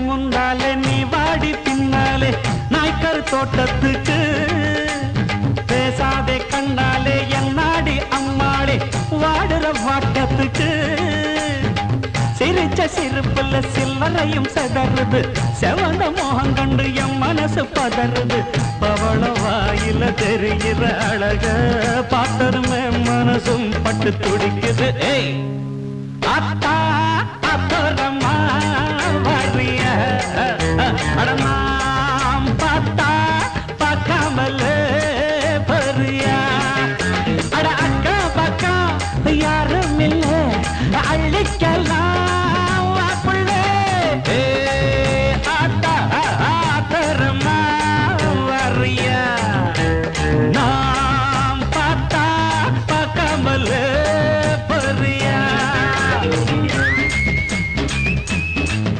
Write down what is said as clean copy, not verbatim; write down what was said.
முந்தாலே நீ வாடி பின்னாலே நாய்க்கர் தோட்டத்துக்கு பேசாதே கண்ணாலே என்னாடி அம்மாளே வாடுற வாட்டத்துக்கு சிரிச்ச சிரிப்புல சில்லறையும் செதறுது செவந்த மோகம் கண்டு என் மனசு பதறுது பவள வாயில தெரிகிற அழக பார்த்ததுமே மனசும் பட்டு துடிக்குது ஏய் அத்தா அத்தோர